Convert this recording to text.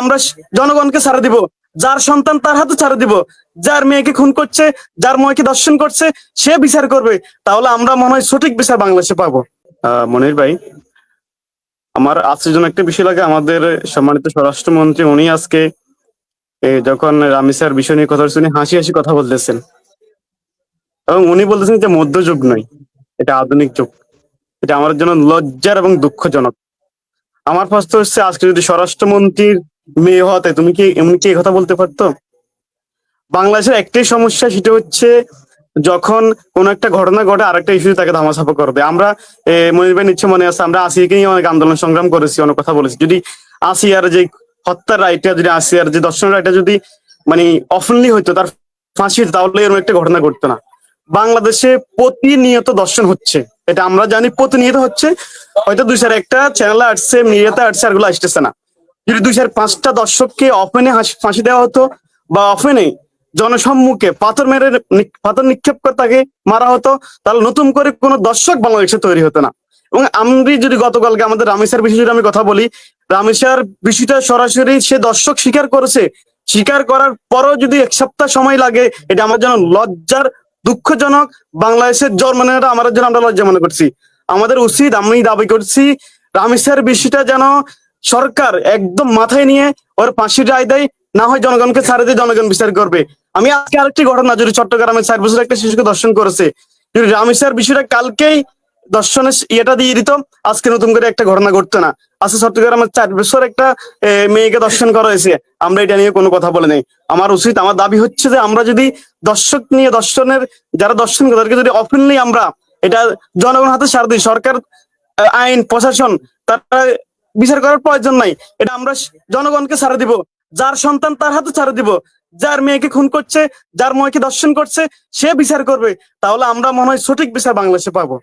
আমরা জনগণকে ছাড়ে দিব, যার সন্তান তার হাতে ছাড়ে দিব, যার মেয়েকে খুন করছে, যার মেয়েকে ধর্ষণ করছে সে বিচার করবে। তাহলে আমরা মনে হয় সঠিক বিচার বাংলাদেশে পাবো। মনির ভাই, আমার আজকের জন্য একটা বিষয় লাগে, আমাদের সম্মানিত স্বরাষ্ট্রমন্ত্রী উনি আজকে যখন রামিসার বিষয় নিয়ে কথা শুনে হাসি হাসি কথা বলতেছেন, এবং উনি বলতেছেন যে মধ্যযুগ নয়, এটা আধুনিক যুগ। এটা আমার জন্য লজ্জার এবং দুঃখজনক। আমার প্রশ্ন হচ্ছে, আজকে যদি স্বরাষ্ট্রমন্ত্রীর মেয়ে হতে তুমি কি এমন কি এই কথা বলতে পারতো? বাংলাদেশের একটাই সমস্যা, সেটা হচ্ছে যখন কোন একটা ঘটনা ঘটে আরেকটা ইস্যু তাকে ধামাচাপা করবে। আমরা মনির ভাই নিশ্চয় মনে আছে, আমরা আসিয়াকে নিয়ে অনেক আন্দোলন সংগ্রাম করেছি, অনেক কথা বলেছি। যদি আসিয়ার যে হত্যার রায়টা, যদি আসিয়ার যে দর্শনের রায়টা যদি মানে অফেনলি হইতো, তার ফাঁসি হতো, তাহলে এরকম একটা ঘটনা ঘটতো না। বাংলাদেশে প্রতিনিয়ত দর্শন হচ্ছে, এটা আমরা জানি, প্রতিনিয়ত হচ্ছে। হয়তো দুই চার একটা চ্যানেলে আসছে, মিডিয়াতে আসছে, আর গুলো আসতেছে না। যদি দুই চার পাঁচটা দর্শককে অফেনে ফাঁসি দেওয়া হতো, বা অফেনে জনসম্মুখে পাথর নিক্ষেপ করে তাকে মারা হতো, তাহলে নতুন করে কোনো দর্শক বাংলাদেশে তৈরি হতো না। এবং আমি যদি গতকালকে আমাদের রামেশার বিষয়ে যদি আমি কথা বলি, রামেশার বিষয়টা সরাসরি সে দর্শক স্বীকার করেছে। স্বীকার করার পরও যদি এক সপ্তাহ সময় লাগে, এটা আমার জন্য লজ্জার, দুঃখজনক। বাংলাদেশের জন্মনেরা আমার জন্য আমরা লজ্জা মনে করছি। আমাদের উচিত, আমি দাবি করছি, রামেশার বিষয়টা যেন সরকার একদম মাথায় নিয়ে ওর ফাঁসির রায় দেয়, না হয় জনগণকে ছাড়ে দিয়ে জনগণ বিচার করবে। আমি আজকে আরেকটি ঘটনা, যদি চট্টগ্রামে 4 বছর একটা শিশুকে দর্শন করেছে, যদি রামেশার বিষয়টা কালকেই দর্শনের ইয়েটা দিয়ে দিত, আজকে নতুন করে একটা ঘটনা ঘটতো না। আজকে চট্টগ্রামের 4 বছর একটা মেয়েকে দর্শন করা হয়েছে, আমরা এটা নিয়ে কোনো কথা বলে নাই। আমার উচিত, আমার দাবি হচ্ছে যে আমরা যদি দর্শক নিয়ে, দর্শনের যারা দর্শন করে তাদেরকে যদি অফেনলি আমরা এটা জনগণ হাতে ছাড় দিই, সরকার, আইন প্রশাসন তারা বিচার করার প্রয়োজন নাই। এটা আমরা জনগণকে ছাড়ে দিব, যার সন্তান তার হাতে ছাড়ে দিব, যার মেয়েকে খুন করছে, যার মেয়েকে ধর্ষণ করছে সে বিচার করবে। তাহলে আমরা মনে হয় সঠিক বিচার বাংলাদেশে পাবো।